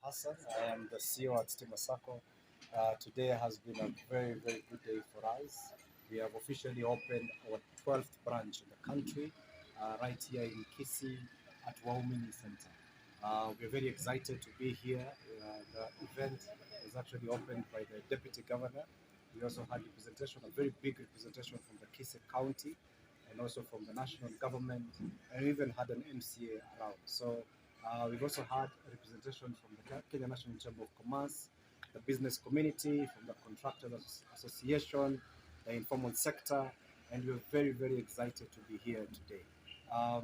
Hassan. I am the CEO at Stima Sacco. Today has been a very, very good day for us. We have officially opened our 12th branch in the country, right here in Kisii at Waumini Center. We're very excited to be here. The event was actually opened by the Deputy Governor. We also had representation, a very big representation from the Kisii County and also from the national government, and we even had an MCA around. So we've also had representation from the Kenya National Chamber of Commerce, the business community, from the Contractors Association, the informal sector, and we're very, very excited to be here today.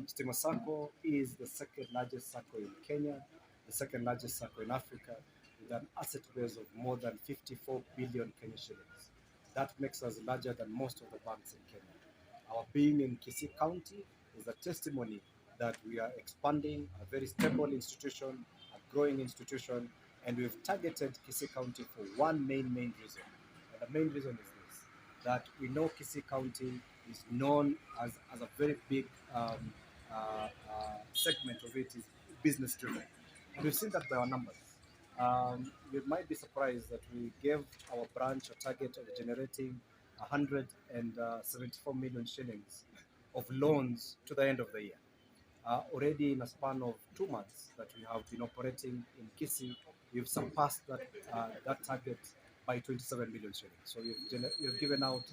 Stima Sacco is the second largest Sacco in Kenya, the second largest Sacco in Africa, with an asset base of more than 54 billion Kenya shillings. That makes us larger than most of the banks in Kenya. Our being in Kisii County is a testimony that we are expanding a very stable institution, a growing institution, and we've targeted Kisii County for one main reason. And the main reason is this, that we know Kisii County is known as a very big segment of it is business driven. And we've seen that by our numbers. You might be surprised that we gave our branch a target of generating 174 million shillings of loans to the end of the year. Already in a span of 2 months that we have been operating in Kisii, we've surpassed that target by 27 million shillings. So we've given out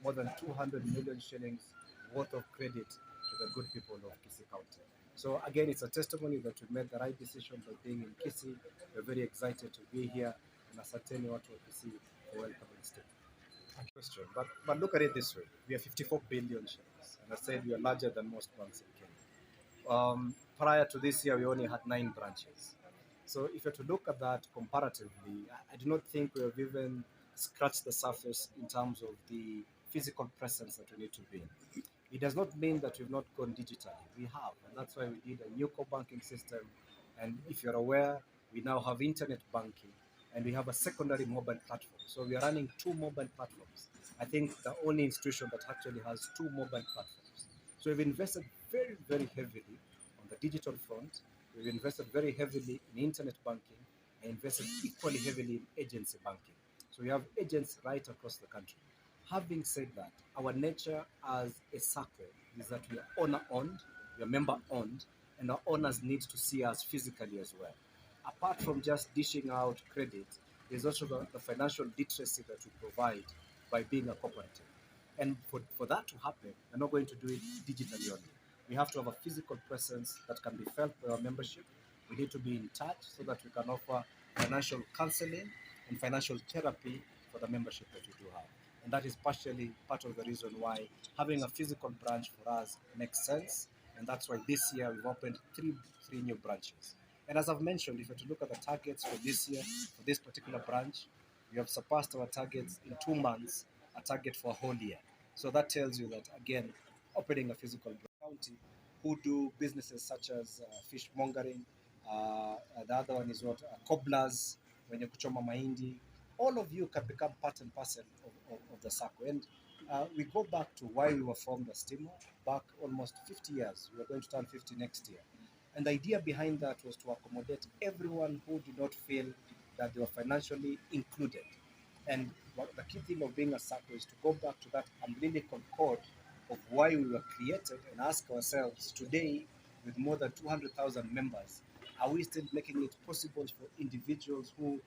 more than 200 million shillings worth of credit to the good people of Kisii County. So again, it's a testimony that we made the right decision by being in Kisii. We're very excited to be here, and asanteni watu wa Kisii for welcoming the state. Question, but look at it this way: we are 54 billion shillings, and I said we are larger than most banks in Kenya. Prior to this year, we only had 9 branches. So if you're to look at that comparatively, I do not think we have even scratched the surface in terms of the physical presence that we need to be in. It does not mean that we've not gone digitally. We have, and that's why we did a new core banking system. And if you're aware, we now have internet banking, and we have a secondary mobile platform. So we are running 2 mobile platforms. I think the only institution that actually has 2 mobile platforms. So we've invested very, very heavily on the digital front. We've invested very heavily in internet banking and invested equally heavily in agency banking. So we have agents right across the country. Having said that, our nature as a Sacco is that we are owner-owned, we are member-owned, and our owners need to see us physically as well. Apart from just dishing out credit, there's also the financial literacy that we provide by being a cooperative. And for that to happen, we're not going to do it digitally only. We have to have a physical presence that can be felt by our membership. We need to be in touch so that we can offer financial counseling and financial therapy for the membership that we do have. And that is partially part of the reason why having a physical branch for us makes sense. And that's why this year we've opened three new branches. And as I've mentioned, if you're to look at the targets for this year, for this particular branch, we have surpassed our targets in 2 months, a target for a whole year. So that tells you that, again, opening a physical county who do businesses such as fishmongering, the other one is what, cobblers, wenye kuchoma mahindi, all of you can become part and parcel of the Sacco. And we go back to why we were formed as Stima, back almost 50 years. We are going to turn 50 next year. And the idea behind that was to accommodate everyone who did not feel that they were financially included. And the key thing of being a Sacco is to go back to that umbilical cord of why we were created and ask ourselves today, with more than 200,000 members, are we still making it possible for individuals who,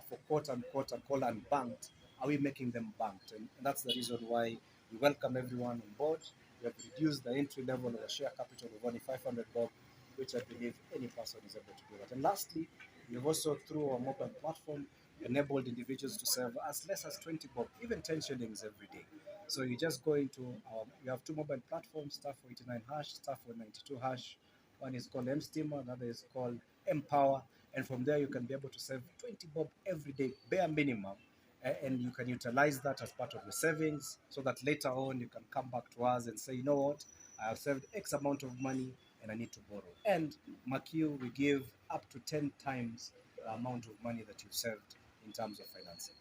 for quote unquote, are called unbanked, are we making them banked? And that's the reason why we welcome everyone on board. We have reduced the entry level of a share capital of only 500 bob, which I believe any person is able to do that. And lastly, we have also, through our mobile platform, enabled individuals to save as less as 20 bob, even 10 shillings every day. So you just go into, we have 2 mobile platforms, star 489 hash, star 492 hash. One is called Stima, another is called Empower. And from there, you can be able to save 20 bob every day, bare minimum. And you can utilize that as part of your savings so that later on you can come back to us and say, you know what, I have saved X amount of money and I need to borrow. And mark you, we give up to 10 times the amount of money that you've saved in terms of financing.